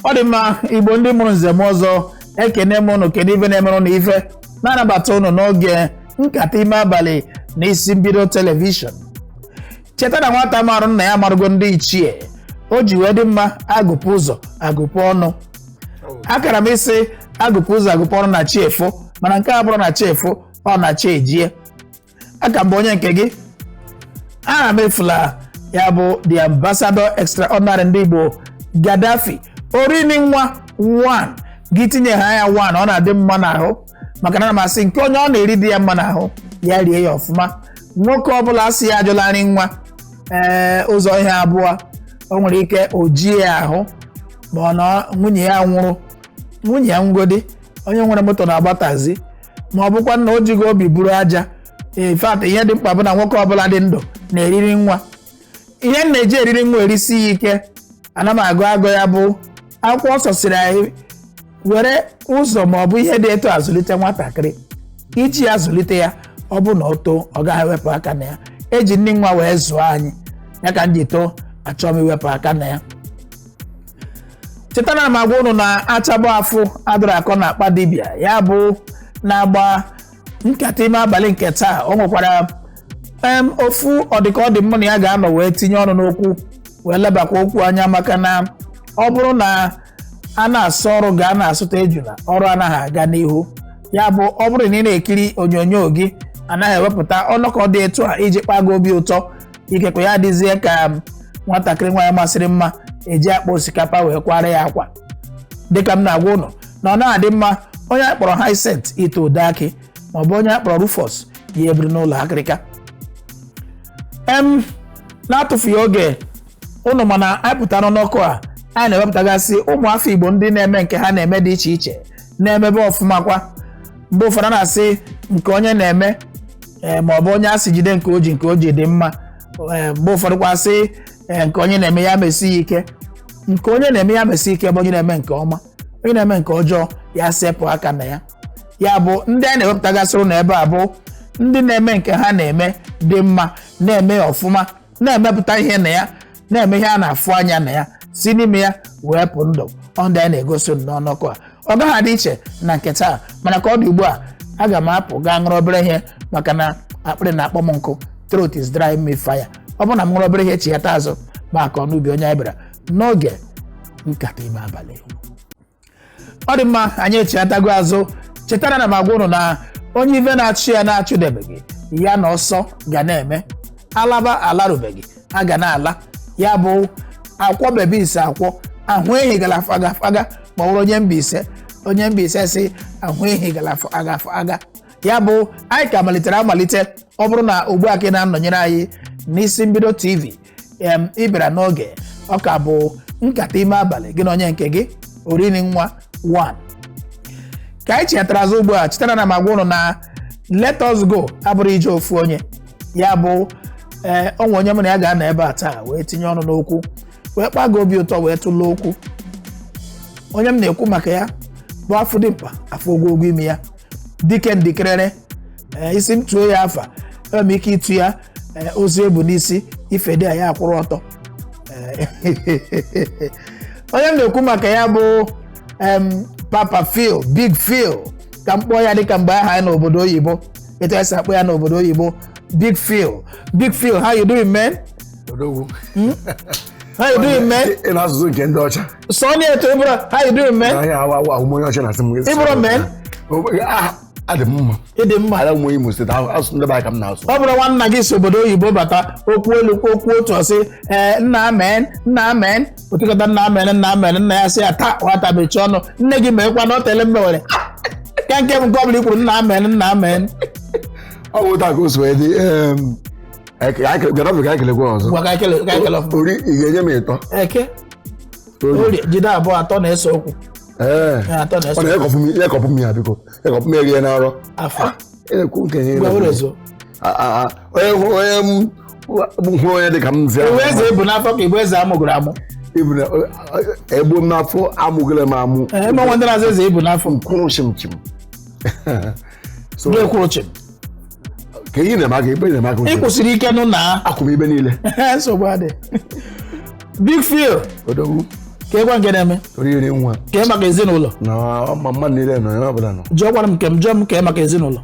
ọ dị mma Igbo ndị mụrụ nze m ọzọ ekene m unu kedu ife na-emere unu ife na-anabata unu n'oge nkata ime abalị na isi mbido telivishọn. Cheta na nwata marụ nna ya marụgo ndị ichie o ji wee dị mma agụpụ ụzọ agụpụ ọnụ. Akara m isi agụpụ ụzọ agụpụ ọnụ na chiefu, mana nke a bụrụ na chiefu ọ na chi ejie. Aka mbụ onye nke gị aha m efula ya bụ the ambassador extraordinary ndị Igbo Gaddafi orini nwa 1 gị tinye ha ya 1 ọ na-adị mma n'ahụ maka na masị nke onye ọ na-eri dị ya mma n'ahụ ya rie ya ọfụma. Nwoke ọbụla asị ya ajụlarị nwa ụzọ ihe abụọ o nwere ike o jie ya ahụ ma ọ na nwunye ya nwụrụ, nwunye ya ngodi onye nwere moto na-agbatazi ma ọ bụkwa na o jigo obi buru aja. In fact ihe dị mkpa bụ na nwoke ọbụla dị ndụ na-eriri nwa. Ihe na-eji eriri nwa erisi ya ike ana m agụ ya bụ akwụkwọ nsọ siri anyị were ụzọ ma ọ bụ ihe dị etu azụlite nwatakịrị iji ya zụlite ya ọ bụ na o too ọ gaghị ewepụ aka na ya. Eji ndị nwa wee zụọ anyị ya ka m ji too achọọ m iwepụ aka na ya. Chetara m agwa unu na achabụ afụ adụrụ akọ na akpa dibịa ya bụ na-agba nkata ime abalị nke taa. O nwekwara ofu ọdịka ọ dị mma na ya ga-anọ wee tinye ọnụ n'okwu wee lebakwa okwu anya maka na ọ bụrụ na a na-asụ ọrụ ga na-asụta ejula ọrụ anaghị aga n'ihu. Ya bụ ọ bụrụ na ị na-ekiri onyonyo gị anaghị ewepụta ọnọkọ dị etu a iji kpago obi ụtọ ikekwe ya dịzie ka nwatakịrị nwaanyị masịrị mma eji akpa osikapa wee kwara ya akwa. Dịka m na-agwa ụnụ na ọ na-adị mma onye akpọrọ Hyacinth ite ụda akị maọbụ onye akpọrọ Rufus ya ebiri n'ụlọ akịrịka. Na-atụfughị oge ụnụ mana anyị pụtara n'ọkụ a anyị na-ewepụtagasị ụmụafọ Igbo ndị na-eme nke ha na-eme dị iche iche na-emebe ọfụma kwa. Mgbe ụfọdụ na-asị nke onye na-eme maọbụ onye asị jide nke o ji dị mma. Mgbe ụfọdụ kwa sị nke onye na-eme ya mesi ike. Nke onye na-eme ya mesi ike bụ onye na-eme nke ọma. Onye na-eme nke ọjọọ ya sepụ aka na ya. Ya bụ ndị anyị na-ewepụtagasịrụ na ebe a bụ ndị na-eme nke ha na-eme dị mma, na-eme ọfụma, na-emepụta ihe na ya, na-eme ihe a na-afụ anya na ya, si n'ime ya wee pụ ndụ. Ọ ndị anyị na-egosi n'ọnọkọ a ọ gaghị adị iche na nke taa, mana ka ọ dị ugbu a aga m apụ gaa ṅụrụ obere ihe maka na akpịrị na-akpọ m nkụ. Throat is dry me fire. Ọ bụ na m ṅụrụ obere ihe chighata azụ ma aka ọnụ ubi onye anyị bịara n'oge nkata ime abalị. Ọ dị mma anyị echighatago azụ. Chetara na m agwa ụnụ na onye ife na-achụ ya na-achụdebeghị ya na ọsọ ga na-eme alaba alarubeghị a ga na-ala. Ya bụ akwọ bebe ise akwọ ahụ ehi gara faga faga ma ọ bụrụ onye Mbaise si ahụ ehi gara aga. Ya bụ anyị ka malitere amalite. Ọ bụrụ na ugbu a ka na-anọnyere anyị n'isi mbido TV ịbịara n'oge ọ ka bụ nkata ime abalị gị na onye nke gị orini nwa 1. Ka anyị chetara azụ ugbu a chetara na m agwa ụnụ na let us go abụrụ ije ofu onye. Ya bụ onwe onye mụ na ya ga-anọ ebe a taa wee tinye ọnụ n'okwu wee kpago obi ụtọ wee tụlụ okwu. Onye m na-ekwu maka ya bụ afọ dimkpa afọ ogologo ime ya dike ndikerere. Isi m tuo ya afa enwere m ike ịtụ ya ozu ebu n'isi ife dị ya akwụrụ ọtọ. Onye m na-ekwu maka ya bụ Papa Phil, Big Phil ka m kpọọ ya dịka mgbe aha ya n'obodo oyibo etu esi akpọ ya n'obodo oyibo Big Phil. Big Phil, how you doing, man? How you doing, man? Ị na-asụsụ nke ndị ọcha. Sonny eto Ibro, how you doing, man? Ahịa awa onye ọcha na-asị m. Ibro, man? Adị m mma. Ịdị mma. Ala m Imo Steeti asụsụ ndị be ka m na-asụ. Ọ bụrụ nwanna gị si obodo oyibo bata okwu elu okwu otu ọsị nna amen otukọta nna ya sị ya taa nwata mechie ọnụ nne gị meekwa na o tele mmewere ka nke m nke ọbụla i kwuru nna amen. Ọ bụ taa ka o so dị Gaddafi ka ekelekwa ọzọ. Gwa ka ekele ọfụma. Ori ị ga-enye m ịtọ. Eke ori jide abụọ atọ na-eso okwu. Atọ na-eso. Ọ na-ekọpụ m ya biko. Ekọpụ m erie n'arọ. Afọ. Ekwu nke nye. Gwa onye dị ka m zi. Ibu eze ebu n'afọ ka ibu eze amụgoro amụ. Egbu m n'afọ amụgoro m amụ. Eme nwa ndị na-aza eze ebu n'afọ. Kwụrụ chim. Kwụrụ chim. Ka ihe na-eme aka ikpe na-eme aka. Ị kwụsịrị ike nụ na akwụ m ibe niile. Nsogbu adị. Big Phil. Odogwu. ka ekwe nke na-eme oriri nwa ka maka ezinụlọ na mama niile nọ ya ọbụla nọ jụọ gwara m nke m jụọ m ka maka ezinụlọ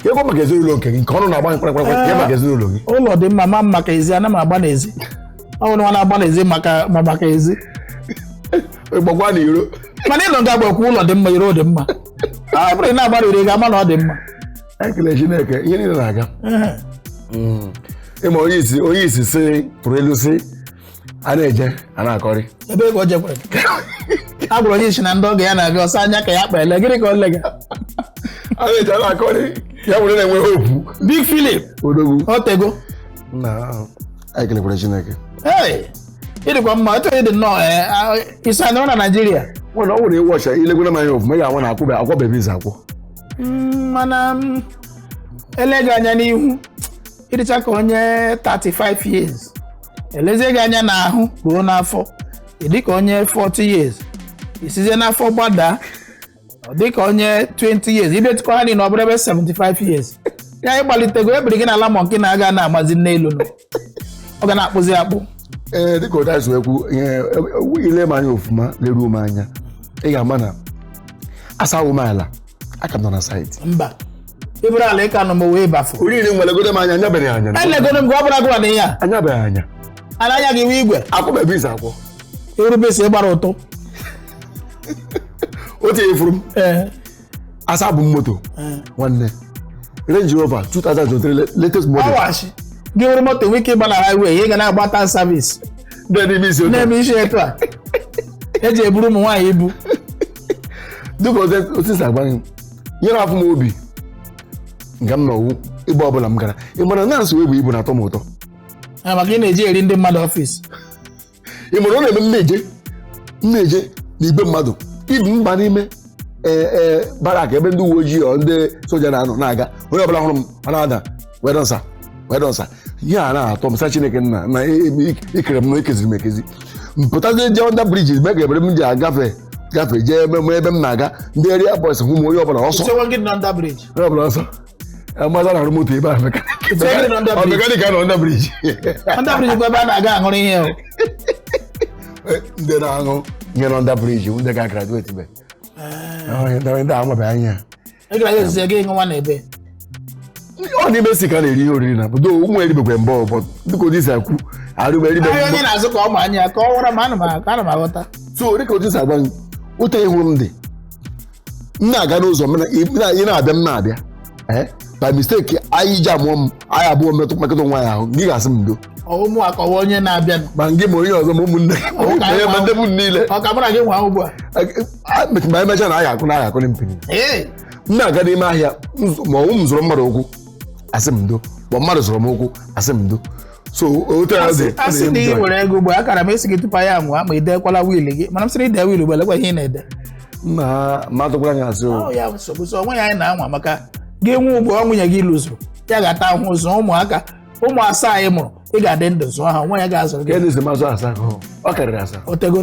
ka ekwe maka ezinụlọ nke gị nke ọnụ na-agba mkpakpakpa ka maka ezinụlọ gị ụlọ dị mma ma maka ezi ana m agba n'ezi ọ bụrụ nwa na-agba n'ezi maka ezi gbagwa na iro mana ịnọ nga gbakwa ụlọ dị mma iro dị mma ọ bụrụ ị na-agbara ire ga-ama na ọ dị mma ekele Chineke ihe niile na-aga ịma onye isi si pụrụ elu si a na-eje a na-akọrị ebe ego jekwere a gwụrụ onye isi na ndị oge ya na-abịa ọsọ anya ka ya kpele gịnị ka ọ lega a na-eje a na-akọrị ya were na-enwe hopu Big Phillip odogwu otego na ekelekwara Chineke ịdịkwa mma eto ịdị nnọọ isi anọrọ na Naịjirịa nwere ọ nwere ịwọcha ilegwere m anya ofuma ị ga-anwa na akwọbeghị izu akwọ mana eleghị anya n'ihu ịdịcha ka onye 35 years elezie gị anya n'ahụ ruo n'afọ ịdị ka onye 40 years isizie n'afọ gbada ọ dị ka onye 20 years idetụkọ ha niile ọ bụrụ ebe 75 years ya ịgbalitego ebiri gị n'ala mọ nke na-aga na-agbazi n'elu ọ ga na-akpụzi akpụ dịka ụda si ekwu ile m anya ofuma leruo m anya ị ga-ama na asawo m ala aka m nọ na saịtị mba ịbụrụ ala ịka nọ m wee bafụ oriri nwelegodo m anya anyabeghị anya elegodo m gị ọ bụla gụwa na ihe a anyabeghị anya anya gị nwe igwe akwụbeghị izu akwọ erubesi ịgbara ụtụ o tinyefuru m asa bụ m moto nwanne Range Rover 2023 latest model ọwachi gị were moto nwee ike ịgba na highway ị ga na-agba tan service na-eme isi etu a eji eburu ụmụ nwaanyị ibu dịka osisi agba nyere afọ m obi nga m nọwu ebe ọbụla m gara ị mara na nsọ ebu ibu na-atọ m ụtọ maka ị na-eji eri ndị mmadụ ọfịs ị mara ọ na-eme m na-eje n'igbe mmadụ ibu mba n'ime barak ebe ndị uwe ojii ọ ndị soja na-anọ na-aga onye ọbụla hụrụ m ọ na-ada wedonsa ihe a na-atọ m sa Chineke nna na ikere m na ekeziri m ekezi mpụtazie je ọnda briji mgbe ga ebere m ji agafe jee ebe m na-aga ndị area boys hụ m onye ọbụla ọsọ onye ọbụla ọsọ maza na-arụ moto ebe a mekanik anọ ọnda briji ebe a na-aga aṅụrụ ihe ndị na-aṅụ ihe n'ọnda briji ndị ga-agraduate be ndị amabeghị anya ọ n'ime si ka na-eri ihe oriri na obodo ụmụ eribekwe mbọ ọbọ dịka odi si akwu arụmeribe so dịka odi si agwa gị ụta ịhụrụ m dị m na-aga n'ụzọ ị na-abịa m na-abịa by mistake anyị ji amụọ m anyị abụọ mekọta nwa ya ahụ gị ga-asị m ndo onye na-abịa ma gị ma onye ọzọ ma ụmụnne ma ndị m niile ma emecha na agha akụ mpini m na-aga n'ime ahịa ma ọnwụ m zụrụ mmadụ ụkwụ asị m ndo ma mmadụ zụrụ m ụkwụ asị m ndo so otu asị na ị were ego ugbo akara m esi gị tupu ya nwụọ ma idekwala wiil gị mana m sịrị ide wiil ugbo elekwa ihe ị na-ede ma atụkwara anya asị ya nsogbu onwe ya anyị na-anwa maka gị nwe ugbo ọ nwunye gị lụzuru ya ga-ata ahụhụ zụọ ụmụaka ụmụ asaa anyị mụrụ ị ga-adị ndụ zụọ ha nwa ya ga-azụrụ gị ọ karịrị asaa otego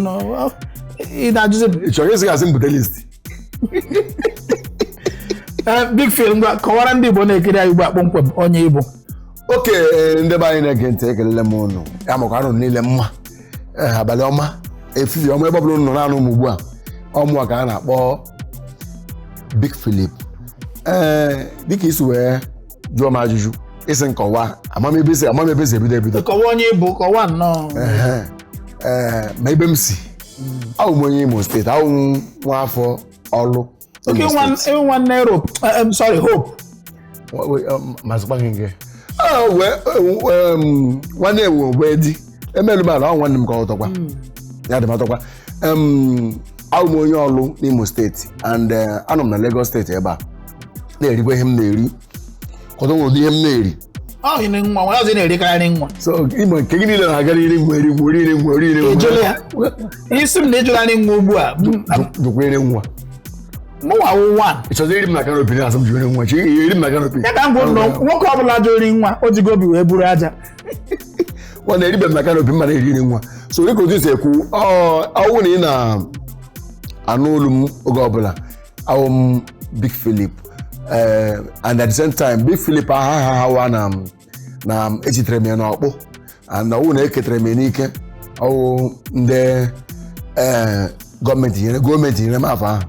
ị na-ajụzi ị chọrọ isi gasị mbute list Big Phil ngwa kọwara ndị Igbo na-ekiri anyị ugbu a kpọmkwem onye Igbo oke ndị be anyị na-ege ntị ekelele m ụnụ ya makwa anụ niile mma abalị ọma efifie ọma ebe ọ bụla ụnụ nọ na-anụ m ugbu a ọmụa ka a na-akpọ Big Phillip dịka isi wee jụọ m ajụjụ isi nkọwa amamebe si ebido kọwa onye Igbo kọwa nnọọ ma ebe m si ahụ m onye Imo steeti ahụ m nwa afọ ọlụ nwanne Europe Hope mazịkwa gị nke nwanne ewu wee di emelu m ala ọ nwanne m ka ọ tọkwa ya dị m atọkwa ahụ m onye ọlụ n'Imo steeti and anọ m na Lagos steeti ebe a na-erikwa ihe m na-eri kọtọ nwere ụdị ihe m na-eri so Imo nke gị niile na-agara iri nwa isi m na-ejụla nri nwa ugbu a jụkwa iri nwa ị chọzọ iri m na kanopi na asị m jụrụ nwa iri m na kanopi ya ka m gwụ nwoke ọbụla jụ iri nwa o jigo obi wee buru aja nwa na-eribe m na kanopi mma na-eri iri nwa so dịka otu si ekwu ọwụ na ị na-anụ olu m oge ọbụla awụ m Big Phillip and at the same time Big Phillip hawa na echitere m ya n'ọkpụ and ọwụ na eketere m ya n'ike ọwụ ndị gọọmenti nyere m afọ ahụ.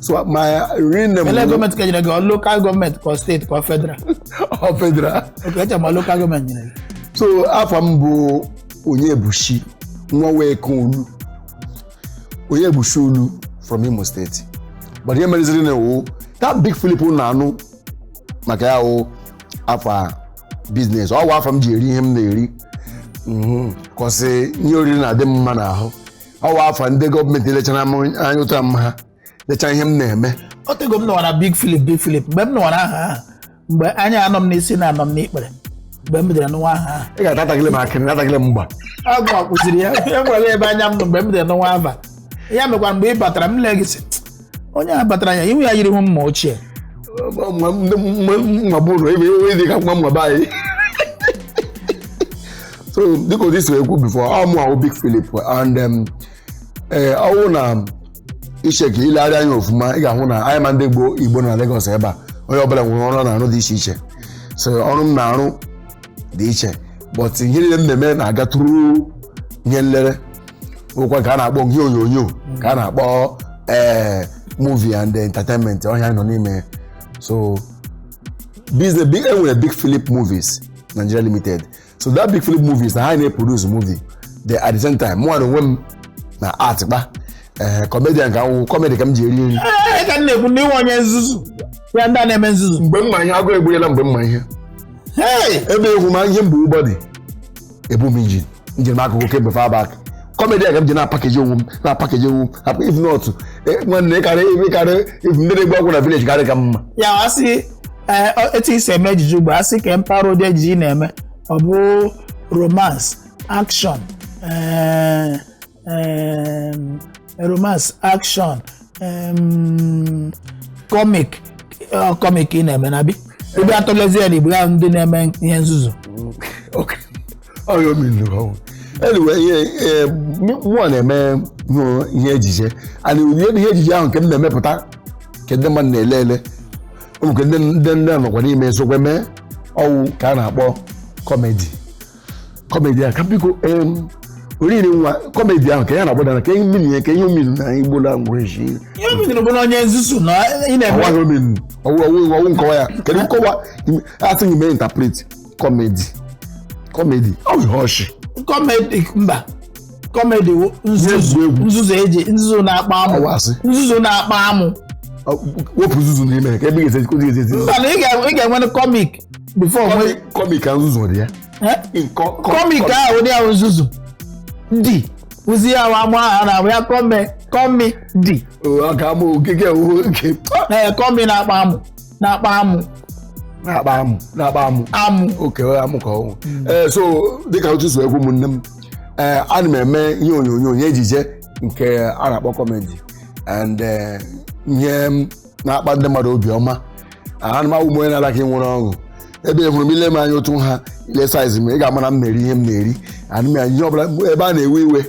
So my real name ele gọọmenti ka nyere gị local gọọmenti ka steeti ka federal federal. okay eche ma local gọọmenti nyere gị. So afọ m bụ Onyebuchi nwa wee kan olu Onyebuchi olu from Imo State, but ihe mereziri na wo that Big Phillip na-anụ maka ya wo afọ business ọwa afọ m ji eri ihe m na-eri kọsị ihe oriri na-adị m mma n'ahụ. Ọwa afọ ndị gọọmenti elechara m anya ụta m ha lecha ihe m na-eme. O tego m nọwara Big Phillip mgbe m nọwara aha mgbe anya anọ m n'isi na anọ m n'ikpere mgbe m bidoro n'nwa aha. Ị ga-atatagịlị m akịrị natagịlị m mgba. Agụ akpụziri ya enwere ebe anya m nọ mgbe m bidoro n'nwa ava ya mekwa mgbe ị batara m lee gị sị onye a batara ya ihu ya yiri hụ mma ochie mma bụrụ ebe onye dị ka mma be anyị. So dịka otu isi ekwu before ọmụ ahụ Big Phillip and ọwụ na icheke ilegharị anya ofuma ị ga-ahụ na anyị ma ndị Igbo na Lagos ebe a onye ọbụla nwere ọrụ na-arụ dị iche iche. So ọrụ m na-arụ dị iche but ihe niile m na-eme na-aga tụrụ ihe nlere ụkwa ka a na-akpọ ihe onyonyo ka a na-akpọ movie and entertainment ọhịa nọ n'ime. So enwere Big Phillip Movies Nigeria Limited. So that Big Phillip Movies na ha na-produce movie the at the same time mụ onwe m na art kpa comedian ka nwụ comedy ka m ji eri nri. Ka m na-ekwu na iwe onye nzuzu ya ndị a na-eme nzuzu mgbe mma ihe agụ egbunyela mgbe mma ihe ebe egwu ma ihe mbụ ụgbọ dị ebu m njem akụkụ kemgbe far back. Comedian ka m ji na-apakeji onwe m if not nwanne karị if ndị na-egbu agwụ na village karị ka mma. ya asị etu isi eme ejije ugbo asị ka mpaghara ụdị ejije na-eme ọ bụ romance action comic ị na-eme na bi ebe atọlezi ya na igbo ya ndị na-eme ihe nzuzu. Anyway, mụ na-eme ihe ejije and ihe ejije ahụ nke m na-emepụta nke ndị mmadụ na-ele nke ndị nọkwa n'ime sokwe mee ọwụ ka a na-akpọ kọmedi a ka biko oriri nwa kọmedi ahụ ka ya na-agbada na ka ihe mmiri ka ihe ominu na Igbo language ihe ominu bụ na onye nzuzu na ị na-eme ọwụ nkọwa ya kedu nkọwa asịghị mee interpret kọmedi ọ ihe ọchị kọmedi nzuzu na-akpa amụ wepụ nzuzu n'ime ka ebe ga-esi ị ga-enwe kọmik before kọmik ka nzuzu dị ya kọmik ahụ dị ahụ nzuzu dị ụzi ya amụ aha na ya kọmedi aka amụ okike kọmi na-akpa amụ oke amụ ka ọhụụ. So dịka otu so egwu ụmụnne m ana m eme ihe onyonyo ihe ejije nke a na-akpọ kọmedi and ihe na-akpa ndị mmadụ obiọma. Ana m awụ m onye na-alaka ịnwere ọṅụ ebe hụrụ m ile m anya otu ha ile saiz m ị ga-ama na m na-eri ihe m na-eri ana m ya ihe ọbụla ebe a na-ewe iwe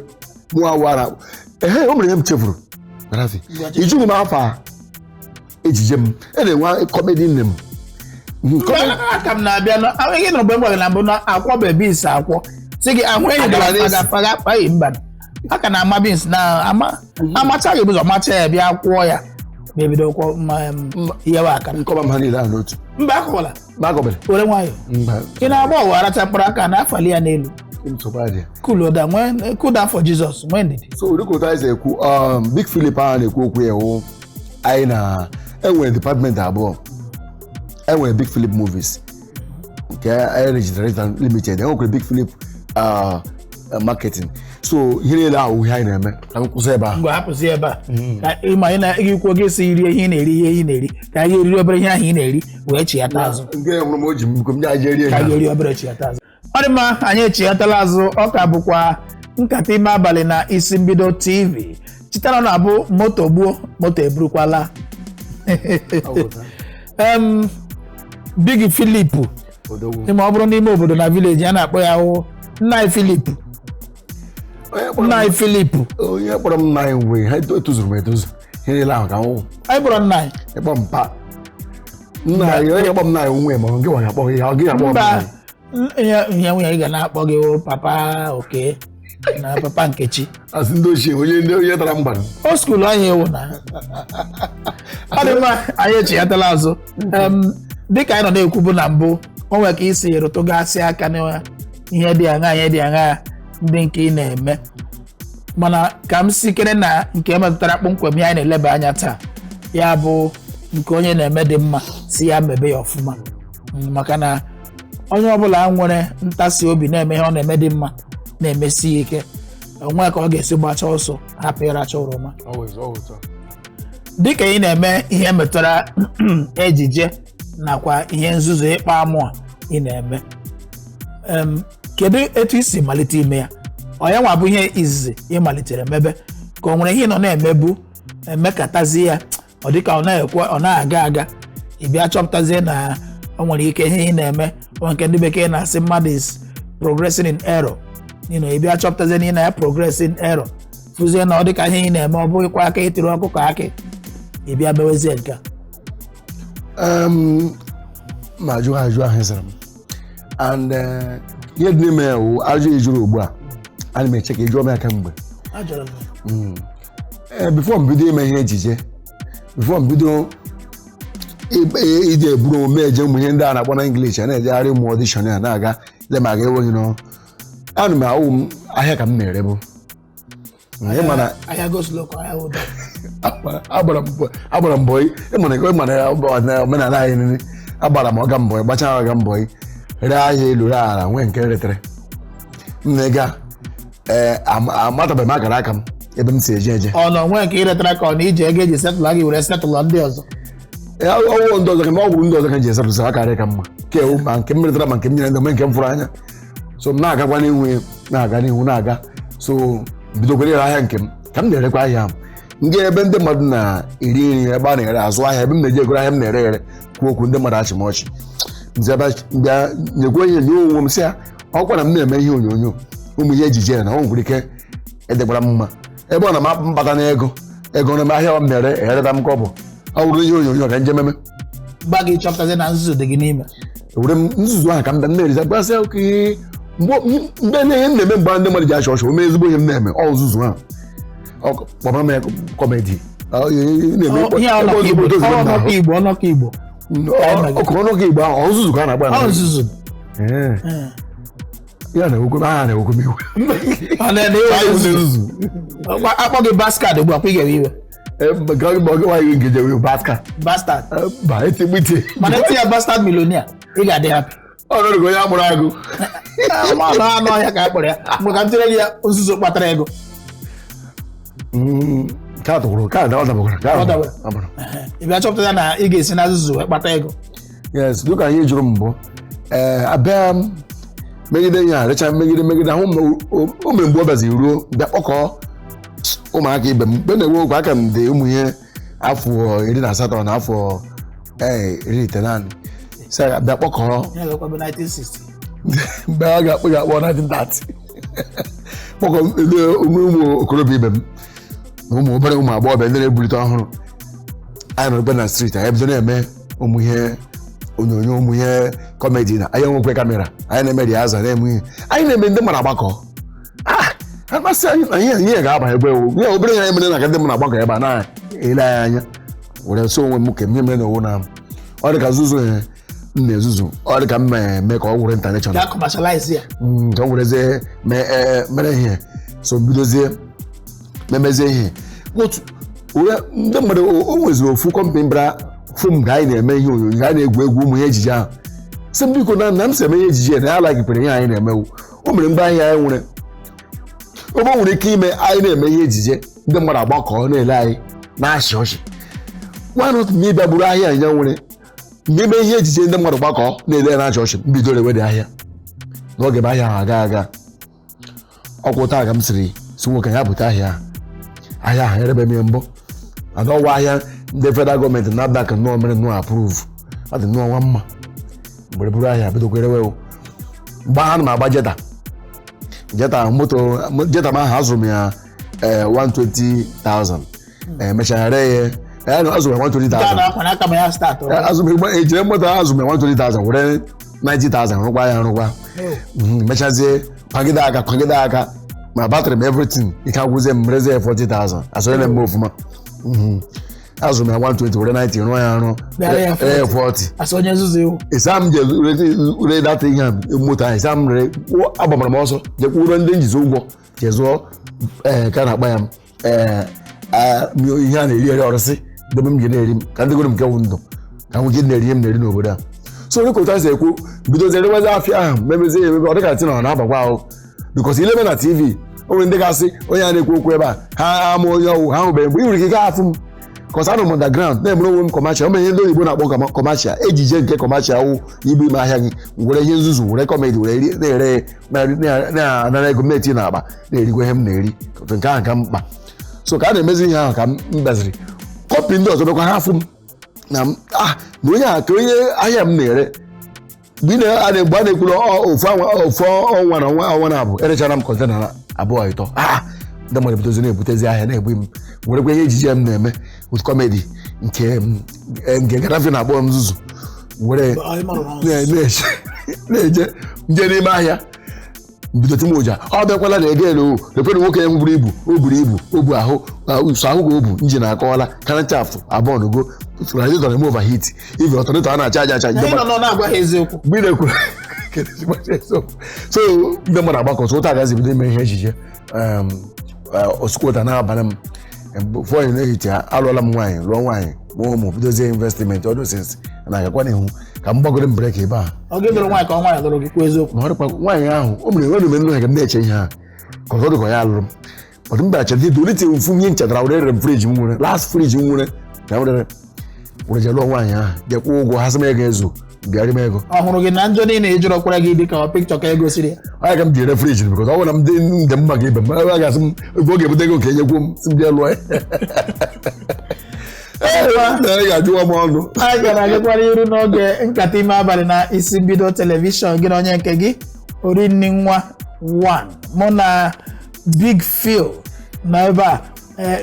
mụ awụ a na-akpọ o mere ihe m chefuru ijughị m afọ ejije m na-enwe kọmedi nne m aka m na-abịa gị nụrụ mgbe m gwara na mbụ na akwọ bebi isi akwọ si gị ahụ enyi ga-afaga akpaghị mba aka na ama bins na amachaghị ụzọ macha ya bịa kwụọ ya ma ebido iyewe aka nkọba m ha niile ahụ n'otu mba akọwala were nwayọ ị na-agba ọwa arachapụrụ aka na-afali ya n'elu kuloda kuda for Jesus nwee ndidi. So dịka anyị ekwu Big Phillip ahụ na-ekwu okwu ya wụ anyị na enwere department abụọ. Enwere Big Phillip Movies nke anyị registered limited, enwere Big Phillip marketing. So ihe niile ahụ ihe anyị na-eme ka nkwụsị ebe a mgbe hapụzi ebe a ka ịma ị na-ekwu oge si rie ihe ị na-eri ihe ị na-eri ka anyị eriri obere ihe ahụ ị na-eri wee chiata azụ nke hụrụ m o ji m nye anyị rie ka anyị eri obere chiata azụ. Ọ dị mma, anyị echiatala azụ. Ọ ka bụkwa Nkata Ime Abalị na Isi Mbido TV. Chitara na abụ moto gbuo moto eburukwala. Big Phillip ịma ọ bụrụ n'ime obodo na village a na-akpọ ya hụ Nna Phillip. Onye kpọrọ m nna anyị mgbe ha etozuru m etozu ihe niile ahụ ka nwụ anyị kpọrọ nna anyị ịkpọ mpa nna anyị onye kpọ m nna anyị nwe ma ọ gị nwanyị akpọ ihe ọ gị akpọ m ihe nwunye ị ga na-akpọ gị papa oke na papa Nkechi asị ndị ochie onye tara mgbada o skuulu anyị ewu na ọ dị mma anyị echighatala azụ dịka anyị nọ na-ekwubu na mbụ o nwere ka isi rụtụgasị aka na ihe dị aṅa ndị nke ị na-eme mana ka m sikere na nke metụtara kpọmkwem ihe anyị na-eleba anya taa ya bụ nke onye na-eme dị mma si ya mebe ya ọfụma maka na onye ọbụla nwere ntasi obi na-eme ihe ọ na-eme dị mma na-emesi ya ike onwe ka ọ ga-esi gbacha ọsọ hapụ ịracha oroma dịka ị na-eme ihe metụtara ejije nakwa ihe nzuzo ịkpa amụ a ị na-eme kedu etu isi malite ime ya ọ ya nwa bụ ihe izizi ị malitere mebe ka o nwere ihe ị nọ na-emebu emekatazi ya ọ dịka ọ na-ekwe ọ na-aga ị bịa chọpụtazie na o nwere ike ihe ị na-eme ọ nke ndị bekee na-asị mmadụ is progressing in error ị bịa chọpụtazie na ị na ya progress in error fụzie na ọ dịka ihe ị na-eme ọ bụghịkwa aka ịtiri ọkụkọ akị ị bịa bewezie nke ma ajụ ahụ zara m and ihe dị n'ime ya wụ ajụ ejuru ugbu a ana m eche ka ị jụọ m ya kemgbe bifo m bido ime ihe ejije bifo m bido ide eburu omume eje ụmụ ihe ndị a na-akpọ na English na-ejegharị ụmụ ọdishọn ya na-aga le ma ga-enweghị nọ ana m ahụ m ahịa ka m na-ere bụ agbara mbọ ịmana omenala anyị nile agbara m ọga mbọ gbachaa ọga mbọ ree ahịa elu ree ala nwee nke retere m na-ega amatabeghị m akara aka m ebe m si eje ọ nọ nwee nke iretara ka ọ na iji ego eji setụla gị were setụla ndị ọzọ ọgwụ ndị ọzọ ka ọ gwụrụ ndị ọzọ ka ji esetụsa akarị ka mma ma nke m retara ma nke m nyere ndị nke m fụrụ anya so m na-agakwa n'ihu na-aga so bidokwere ire ahịa nke m ka m na-erekwa ahịa m ndị ebe ndị mmadụ na-eri nri ebe a na-ere azụ ahịa ebe m na-eji egoro ahịa m na-ere ere kwuo okwu ndị mmadụ achị m ọchị bịa nyekwa ihe nye onwe m sị ya ọkwa na m na-eme ihe onyonyo ụmụ ihe ejije na ọ nwere ike edegbara m mma ebe ọ na m mbata na ego na ahịa m na-ere ereta m ka ọ bụ ọ wụrụ ihe onyonyo ka nje meme gba gị chọpụtazi na nzuzo dị gị n'ime were m nzuzo ahụ ka m bịa na-eriza gbasị oke ihe mgbe na ihe m na-eme mgbe ndị mmadụ ji achọ ọchọ ome ezigbo ihe m na-eme ọ nzuzo ahụ kpọbara m ya kọmedi ọnọkọ Igbo ahụ ọzụzụ ka a na-agba ya na-ewekwe aha na-ewekwe m iwe akpọ gị baskad ugbu a kwa ị ga-ewe iwe bastard ba etigbite mana eti ya bastard milonia ị ga-adị happy ọnọdụ onye amụrụ agụ anụ ọhịa ka a kpọrọ ya mgbe ka m tire gị ya nzuzo kpatara ego ka tụkwuru ka ọ dabara ị bịa chọpụta na ị ga-esi na nzuzo wee kpata ego yes dịka anyị jụrụ mbụ abịa m megide ihe a recha megide ahụ ome mgbe ọ bịazi ruo bịa kpọkọọ ụmụaka ibe m mgbe na-enwe okwu aka m dị ụmụ ihe afọ 18 na afọ 19 bịa kpọkọọ mgbe a ga-akpọ 1930 kpọkọ ụmụ okorobịa ibe m na ụmụ obere ụmụ agbọghọbịa ndị na-ebulite ọhụrụ anyị nọ na street anyị bido na-eme ụmụ ihe onyonyo ụmụ ihe kọmedi na anyị nwekwe kamera anyị na-eme ya aza na-eme ihe anyị na-eme ndị mmadụ agbakọ akpasị anyị na ihe ga-aba ebe ihe obere ihe anyị mere na ka ndị mmadụ agbakọ ebe a na-ele anyị anya were so onwe m ka m ihe mere na owu na ọ dị ka zuzu m na-ezuzu ọ dị ka m eme ka ọ wụrụ intaneshọnal ka ọ werezie mere ihe so mbidozie memezie ihe otu ndị mmadụ o nweziri ofu kọmpanị bịara fom ga anyị na-eme ihe onyonyo anyị na-egwu egwu ụmụ ihe ejije ahụ sị m biko na m si eme ihe ejije na ya lagipere ihe anyị na-emewu o mere mgbe ahịa anyị nwere obe nwere ike ime anyị na-eme ihe ejije ndị mmadụ agbakọ na-ele anyị na-achị ọchị nwanụ ma ịbịa bụrụ ahịa anyị nwere mgbe ime ihe ejije ndị mmadụ gbakọ na-ele na-achị ọchị mbido ewede ahịa n'oge ebe ahịa ahụ aga ọkwụ taa ka m siri si nwoke ya bute ahịa ahụ erebe m mbụ ana ọwa ahịa ndị federal gọọmenti na-abịa nnọọ mere nnọọ approve ọ dị nnọọ nwa mma mgbe buru ahịa bidokwa erewe mgbe ha na m agba jeta ma ahụ azụrụ m ya 120,000 emechara ree ya azụrụ ya 120,000 ejire moto ha azụrụ ya 120,000 were 90,000 rụkwa ya rụkwa mechazie kwagide aka my battery and everything. You can't use them raise 40,000. I saw them move ma. As my 120 or 90 no 40. I saw you. Isam je read that thing motor isam re abamara also. Je ku ro ndị njizo ụgwọ je zo kana agba ya mi ihe a na-eri ọrụsị debe m je na-eri m ka ndị goro m nke ndụ ka m je na-eri m na-eri n'obodo a. So we kota se ekwu bido zere weza afia ahụ memezi emebe ọ dịka tina na abakwa ahụ because ile na TV onwe ndị gasị onye a na-ekwu okwu ebe a ha ama onye ọwụ ha hụbe mgbe iwere ike gaa afụ m because anọ m underground na-emere onwe m commercial o ihe ndị oyibo na-akpọ commercial ejije nke commercial wụ ibu ime ahịa gị were ihe nzuzu were comedy were na-ere na ego meti na akpa na-erikwa ihe m na-eri nke ahụ ka mkpa so ka a na-emezi ihe ahụ ka m baziri kọpị ndị ọzọ bekwa ha afụ m na onye a ka onye ahịa m na-ere mgbe a na-ekwuru ofu ọnwa na ọnwa na-abụ erechara m kọntena abụọ ịtọ ndị mmadụ bidozi na-ebutezi ahịa na-egbu m werekwa ihe ejije m na-eme with comedy nke Gaddafi na-akpọ m nzuzu were na-eje nje n'ime ahịa mbido timoja ọ bịakwala na egelu lekwere nwoke ya buru ibu o buru ibu o bu ahụ so ahụ ga o bu nji na-akọwala karantafụ abụọ n'ugo transitor na overheat ife ọtọrịtọ a na-acha aja so ndị mmadụ agbakọ so ụta agazi bido ime ihe ejije osukwota na-abalị m fọyị na-ehiti alụọla m nwaanyị lụọ nwaanyị mụọ ụmụ bidozie investment ọdụ sens na-agakwa n'ihu ka m gbagoro mbrek ebe a nwaanyị ahụ o mere enwe nume nnu ha ga m na-eche ihe ha ka ọzọ dịka ya alụrụ m ọdụ mba cheta dolite mfu nye nchetara were rere m friji m nwere last friji m nwere ka were je lụọ nwaanyị ahụ jekwa ụgwọ ha sị m ego ezu bịarị m ego ọhụrụ gị na njọ niile ejụrụ kwara gị dịka pikchọ ka ego siri onye ka m ji ere friji bikọta ọ bụrụ na m dị mma ka ibe m a ga-asị m ebe ọ ga-ebute ego nke enyekwu m si m bịa lụọ ga-ajụwa m ọnụ. Anyị gara agakwara iru n'oge nkata ime abalị na isi mbido telivishọn gị na onye nke gị Orinni nwa 1 mụ na Big Phil na ebe a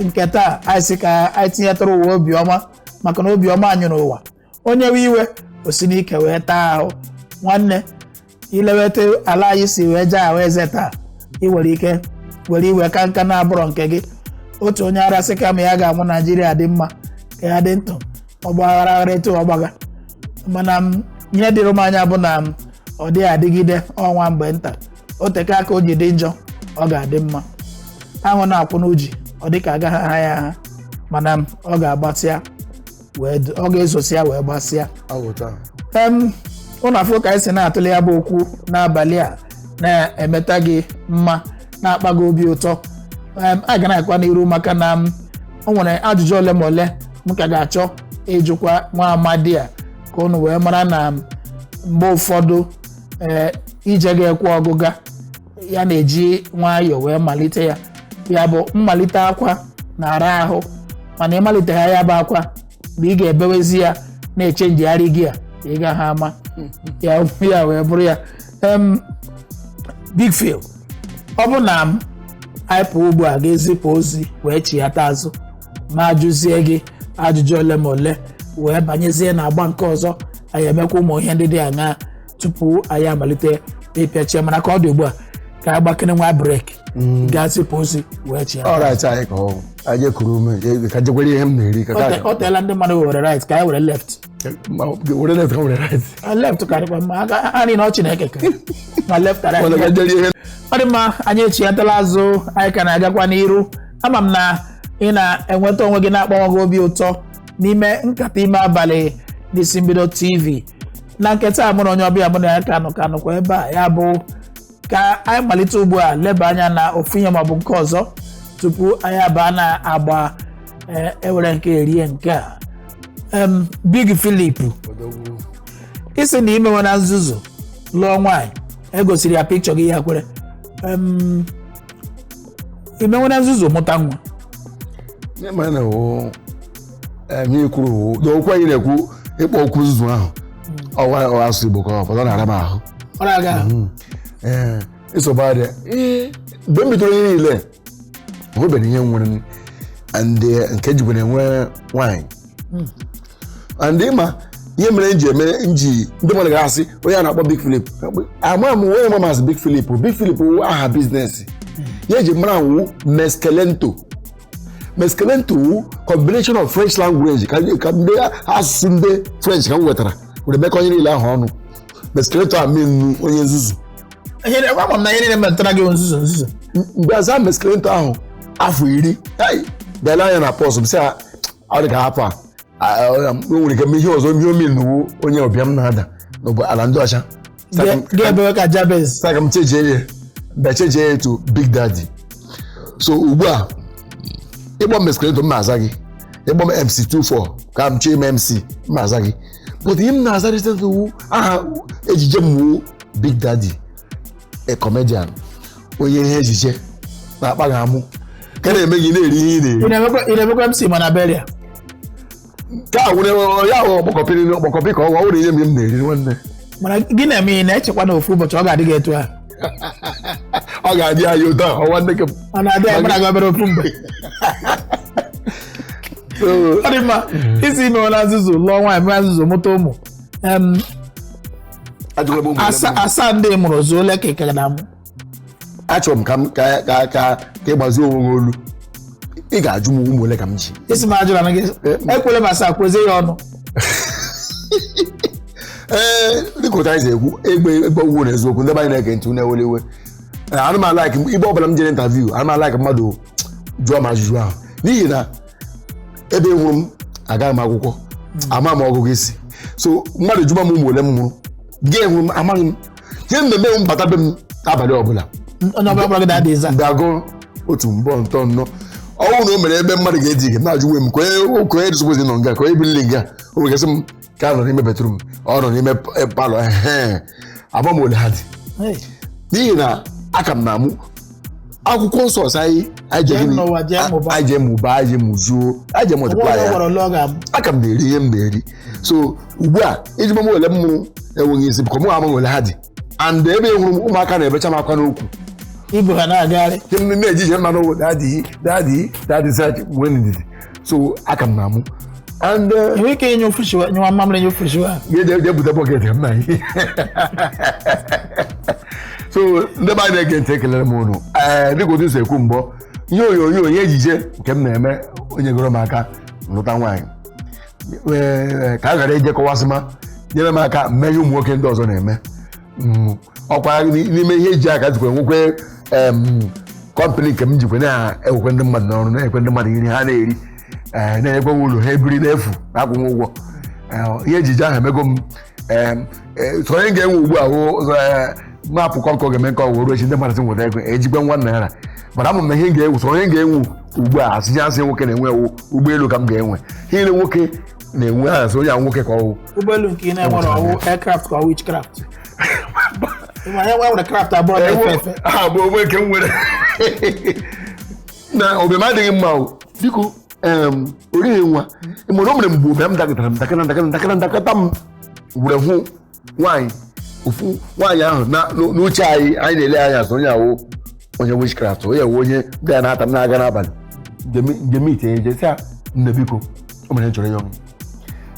nke taa anyị sị ka anyị tinyetụrụ ụwa obiọma maka na obiọma anyị n'ụwa onye we iwe osi n'ike wee taa ahụ nwanne ileweta ala anyị si wee jee ahụ eze taa ị nwere ike were iwe ka nka na-abụrọ nke gị otu onye ara sị kama ya ga-amụ Naijiria dị mma ka ya dị ntụ ọgbaghara etu ọgbaga mana ihe dịrị m anya bụ na ọ dịghị adịgide ọnwa mgbe nta o teka aka o ji dị njọ ọ ga-adị mma ahụ na-akwụ n'uji ọ dịka agaghị aha ya aha mana ọ ga-agbasịa ọ ga-ezosịa wee gbasịa ụlọ afọ ka anyị si na-atụle ya bụ okwu n'abalị a na-emeta gị mma na-akpa gị obi ụtọ a ga na-akwa n'iru maka na o nwere ajụjụ ole ma ole m ka ga-achọ ịjụkwa nwa amadi a ka unu wee mara na mgbe ụfọdụ ije ga-ekwe ọgụga ya na-eji nwayọọ wee malite ya bụ mmalite akwa na-ara ahụ mana ịmalite ya bụ akwa mgbe ị ga-ebewezi ya na-eche njegharị gị a ị gaghị ama ya wee bụrụ ya Big Phil ọ bụ na anyị pụọ ugbu a ga-ezipụ ozi wee chighata azụ ma ajụzie gị ajụjụ ole ma ole wee banyezie na agba nke ọzọ anyị emekwa ụmụ ihe ndị dị aṅaa tupu anyị amalite ịpịachie mana ka ọ dị ugbu a ka anyị gbakere nwa brek ga-azipụ ozi wee chighata anyị kuru ume ka jekwere ihe m na-eri ọ teela ndị mmadụ were right ka anyị were left left karịkwa mma anyị na ọchị na-ekeke ma left right ọ dị mma anyị echighatala azụ anyị ka na-agakwa n'iru ama m na ị na-enweta onwe gị na-akpọnwụ gị obi ụtọ n'ime nkata ime abalị n'isi mbido TV na nketa mụ na onye ọbịa mụ na ya ka nọkwa ebe a ya bụ ka anyị malite ugbu a leba anya na ofu ihe maọbụ nke ọzọ tupu anyị abaa na agba ewere nke erie nke a Big Phillip isi na imewe na nzuzu lụọ nwaanyị egosiri ya pikchọ gị ya kwere imewe na nzuzu mụta nwa ihe kwuru n'okwu anyị na-ekwu ịkpọ okwu nzuzu ahụ ọwa asụ Igbo ka ọ pụta na-ara m ahụ ịsobadị mgbe m bidoro ihe niile onwebeghị ihe nwere nke jikwa na-enwe nwaanyị and ma ihe mere nji ndị mmadụ ga-asị onye a na-akpọ Big Phillip ama m onye ma masị Big Phillip aha biznes ihe eji mara wu meskelento wu combination of French language ka ndị asụsụ ndị French ka m wetara were mekọ onye niile ahụ ọnụ. Meskelento a mean onye nzuzu. Ihe na-agwa m na ihe niile metara gị nzuzu. Mgbe aza meskelento ahụ afọ 10 bịala anya na pọs m sị ọ dị ka hapụ o nwere ike ihe ọzọ ihe omen n'uwu onye ọbịa m na-ada n'obodo ala ndị ọcha. Ga-ebe ka Jabez. Saka m chejee ya to Big Daddy. So ugbu a ịgbọ meskelento m na-aza gị, ịgbọ m MC24 ka m chọọ ime MC m na-aza gị, but ihe m na-aza recent wu aha ejije m wu Big Daddy, a comedian, onye ihe ejije na-akpa gị amụ ka na-eme gị na-eri ihe ị na-eri. Ị na-emekwa MC mana beria ka a nwere ya ọkpọkọpị ka ọ nwere ihe m na-eri nwanne. mana gị na-eme na-echekwa na ofu ụbọchị ọ ga-adị gị etu a. Ọ ga-adị anyị ụtọ ọnwa ndị ọ na-adị anyị mara gabere ofu mgbe. Ọ dị mma isi ime na nzuzu lụọ nwaanyị mee nzuzu mụta ụmụ asaa ndị mụrụ zuo ole ka ị na-amụ. Achọrọ m ka ịgbazi onwe gị olu. Ị ga-ajụ m ụmụ ole ka m ji. Isi m ajụla na gị ekwele m asaa kwezie ya ọnụ. Dịka ụta anyị si ekwu egbe ugwu na eziokwu ndị anyị na-ege ntị na-ewele iwe. Anụmanụ igbe ọbụla m jere interview anụmanụ mmadụ jụọ m ajụjụ ahụ n'ihi na ebe hụrụ m agaghị m akwụkwọ ama m ọgụgụ isi. So mmadụ jụma m ụmụ ole m mụrụ gị hụrụ m amaghị m ihe mmemme m bata be m abalị ọbụla bịagụ otu mbọ ntọ nnọ ọnwụ na o mere ebe mmadụ ga-eji ike na-ajụ nwe m ka onye dịsụpozi nọ nga ka onye birili nga o nwere gasị m ka nọ n'ime betrum ọ nọ n'ime palọ agba m ole ha dị n'ihi na aka m na-amụ akwụkwọ nsọ anyị je mụba anyị mụzuo anyị je multiply ya aka m na-eri ihe m na-eri. So ugbu a iji m ole m mụrụ enweghị isi bụkọ mụ amaghị ole ha dị and ebe hụrụ m ụmụaka na-ebecha m akwa n'okwu ibu ha na-agagharị na-eji ije mma n'ụwa dadị search when ndidi. So aka m na-amụ and enwe ike inye ofushiwa nye mamịrị nye ofushiwa ga-ebute bọket m na ihe. So ndị be anyị na-ege ntị ekelere m ụnụ dịka otu si ekwu mbọ ihe onyonyo onye ejije nke m na-eme onye goro m aka lụta nwaanyị ka a ghara ije kọwasịma nyere m aka mmehie ụmụ nwoke ndị ọzọ na-eme. Ọkwa n'ime ihe eji aka jikwa nwekwe kọmpanị nke m jikwa na-ewekwe ndị mmadụ n'ọrụ na-ekwe ndị mmadụ nri ha na-eri na-enyekwe m ụlọ ha ebiri n'efu na-akwụ m ụgwọ. Ihe ejije ahụ emego m sonye ga-enwe ugbu a maapụ kọnkọ ga-eme nke ọwụrụ echi ndị mmadụ si nweta ego ejikwe $1 mana ama m na ihe ga-enwe so onye ga-enwe ugbu a asị asị nwoke na-enwe ụgbọelu ka m ga-enwe ihe ile nwoke na-enwe asị onye ahụ nwoke ka ọwụ ụgbọelu nke ị na-enwere ọwụ aircraft ka witchcraft nwere craft abụọ na-efe bụ onwe nke m nwere na obi m adịghị mma biko orighi nwa ịmụrụ o mere mgbe obi m dakịtara ndakọta m were hụ nwaanyị ofu nwaanyị ahụ n'uche anyị na-ele anya asụ onye awụ onye witchcraft onye awụ onye ndị a na-ata m na-aga n'abalị njem ite eje sị a nne biko o mere chọrọ ya ọnwụ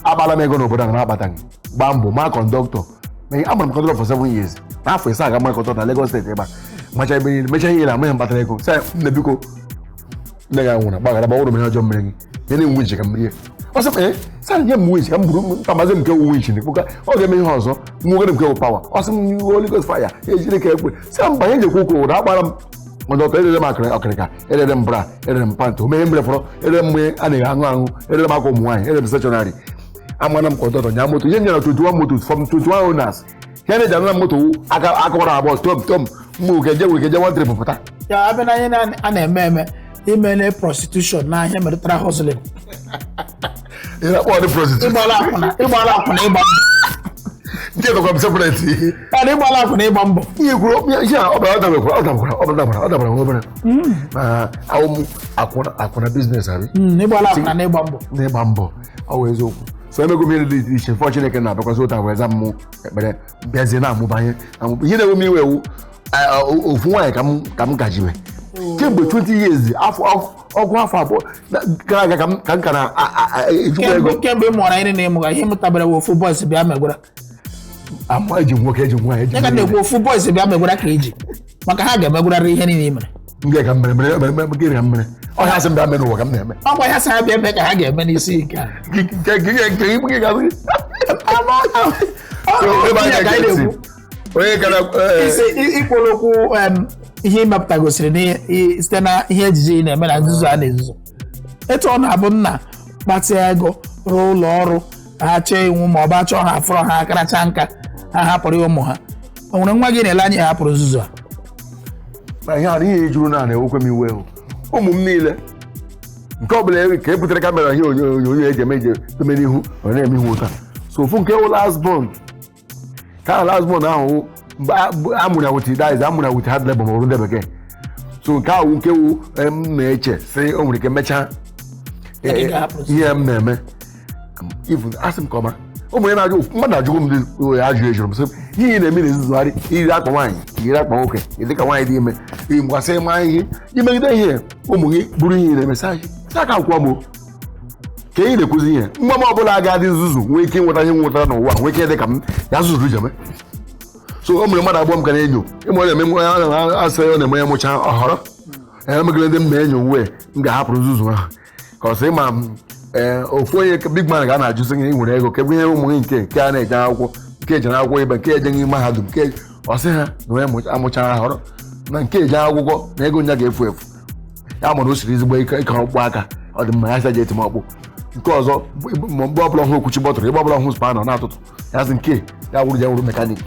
agbala m ego n'obodo a na-akpataghị gbaa mbọ ma kọndọktọ amara m kọndọktọ for 7 years n'afọ ise aga ma kọndọktọ na Lagos steeti ebe a macha ebe niile mecha ihe na-amaghị mkpatara ego sị nne biko nne gị anwụrụ gbaghara gbawụrụ m ihe ọjọọ mmere gị nye na-enwe nche ka m rie ọsị sa nye m winch ka m buru ntamazi m nke wu winch ọ ga-eme ihe ọzọ nwogere nke wu pawa ọsị m Holy Ghost fire ejiri ka ekwe sị m banye njekwa ụkwụ ụra akpara m kọndọktọ erere m ọkịrịka erere m bra erere m pantị omeghe mbere fọrọ erere m mmanya a na-aṅụ aṅụ erere m aka ụmụ nwaanyị erere m steshọnarị amana m kọndọktọ nya moto ihe nyere 21 motos from 21 owners ihe na-eji anụ na moto akọwara abụọ tom mgbe okeje were keje one trip pụta ya abịa na ihe a na-eme imele prostitution na ihe metụtara hustling ịgbala akwụna ịgba nke tọkwa m separate ịgbala akwụna ịgba mbọ ihe kwuru ihe ọ dabara obere awụ akwụna biznes abi ịgbala akwụna na ịgba mbọ ọ wụ eziokwu so emego m ihe dị iche fọ Chineke na-abịakwasị ụta wee za m ekpere bịazie na-amụbanye ihe na-enwe m iwe ewu ofu nwaanyị ka m gajiwe kemgbe 20 years ọgwụ afọ abụọ gara aga ka m ka na-ejikwa ego kemgbe ị mụrụ anyị na-emụga ihe mụtabara ofu boys bịa megwara ama eji nwoke eji nwaanyị ya ka na-ekwu ofu boys bịa megwara ka eji maka ha ga-emegwararị ihe niile i mere Nke ka mmere ọ ya sị m bịa mee n'ụwa ka m na-eme ọkwa ya sị ha bịa eme ka ha ga-eme n'isi nke a ikwuru okwu ihe ịmepụta gosiri site na ihe ejije ị na-eme na nzuzo a na-ezuzo etu ọ na-abụ nna kpatịa ego rụọ ụlọ ọrụ ha chọọ iwu ma ọ bụ achọọ ha afọrọ ha akaracha nka ha hapụrụ ụmụ ha o nwere nwa gị na-ele anya ya hapụrụ nzuzo a ihe a ihe juru na na-ewekwe m iwe ụmụ m niile nke ọ bụla ka e butere kamera ihe onyonyo eji eme n'ihu ọ na-eme ihu ụta so ofu nke wụ last born ka last born ahụ mgbe amụrụ ya wit dies amụrụ ya wit hard labor ma ọ bụ ndị bekee so nke ahụ nke wụ m na-eche sị o nwere ike mechaa ihe m na-eme even asị m ka ọma ụmụ ya na-ajụ mmadụ ajụgo m ajụ ejụrụ m sị ihe na-eme na-ezuzugharị iri akpa nwaanyị iri akpa nwoke dịka nwaanyị dị ime mgbasị ma ihe imegide ihe ụmụ gị bụrụ ihe na-eme sa ka akwụkwọ m ka ị na-ekwuzi ihe mgbe m ọbụla aga-adị nzuzu nwee ike ịnweta ihe nwetara n'ụwa nwee ike dị ka m ya zuzuru jeme so o mere mmadụ abụọ m ka na-enyo ịma ọ na-eme asị ọ na-eme ya mụcha ọhọrọ emegide ndị m na-enyo wee m ga-ahapụrụ nzuzu ahụ ka ọ sị ma ofu onye big man ga a na-ajụsị gị nwere ego ka ihe ụmụ gị nke a na-eje akwụkwọ nke eje akwụkwọ ibe nke ejeghị mahadum nke ọsị ha na onye amụchara ahọrọ na nke eje akwụkwọ na ego nya ga-efu efu ya mara o siri ezigbo ike ọkpụ aka ọ dị mma ya saje etimọkpụ nke ọzọ mgbe ọbụla ọhụrụ okwuchi bọtụrụ ebe ọbụla ọhụrụ spanọ na-atụtụ ya sị nke ya wụrụ ya wụrụ mekanik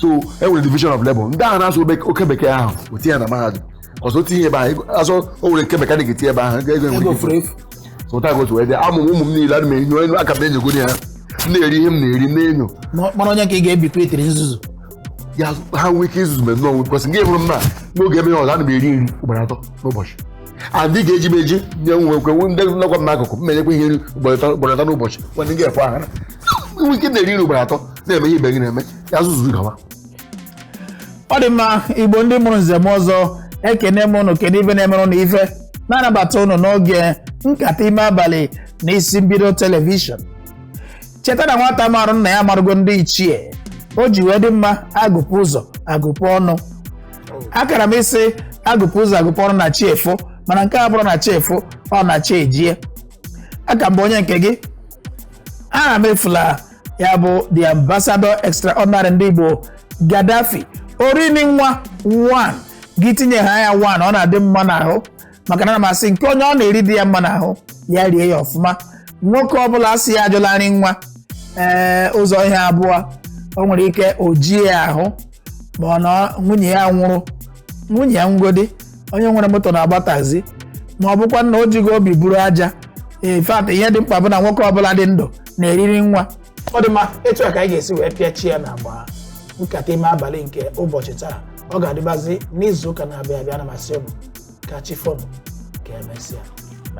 so e nwere division of labor ndị ahụ na-asụ oke bekee ahụ otu ya na mahadum ọzọ otinye ebe ahụ azọ o nwere nke mekanik ti ebe ahụ ego enwere ụta gotu wee dị amụm ụmụ m niile ana m enyo elu aka m enyegoro ya m na-eri ihe m na-eri na-enyo mana onye ka ị ga-ebikwa itiri nzuzu ya ha nwee ike izuzu mgbe nnọọ kwesị nke bụrụ m na n'oge eme ọzọ ana m eri nri ugboro 3 n'ụbọchị adị ga-eji m eji nye nwekwe ndị nlekwa m n'akụkụ m menyekwa ihe nri ugboro 3 n'ụbọchị nwanne gị efe ahara nwe ike na-eri nri ugboro 3 na-eme ihe ibe gị na-eme ya zuzuru gawa ọ dị mma Igbo ndị mụrụ nze m ọzọ ekene m ụnụ kedu ibe na-emerụ na ife na-anabata ụnụ n'oge Nkata Ime Abalị n'isi mbido telivishọn cheta na nwata marụ nna ya marụgo ndị ichie o ji wee dị mma agụpụ ụzọ agụpụ ọnụ akara m isi agụpụ ụzọ agụpụ ọnụ na chi efo mana nke a bụrụ na chi efo ọ na chi ejie aka mbụ onye nke gị ana m efula ya bụ the ambassador extraordinary ndị Igbo Gaddafi orini nwa 1 gị tinye ha ya 1 ọ na-adị mma n'ahụ maka na amasị nke onye ọ na-eri dị ya mma n'ahụ ya rie ya ọfụma nwoke ọbụla asị ya ajụla nri nwa ụzọ ihe abụọ o nwere ike o jie ya ahụ ma ọ na nwunye ya nwụrụ nwunye ya ngodi onye nwere moto na-agbatazi ma ọ bụkwa na o jigo obi buru aja fact ihe dị mkpa bụ na nwoke ọbụla dị ndụ na-eriri nwa ọ dị mma etu a ka anyị ga-esi wee pịachi ya na agba Nkata Ime Abalị nke ụbọchị taa ọ ga-adịbazi n'izu ụka na-abịa abịa na masị ụnụ ka chi fọnụ ka emesịa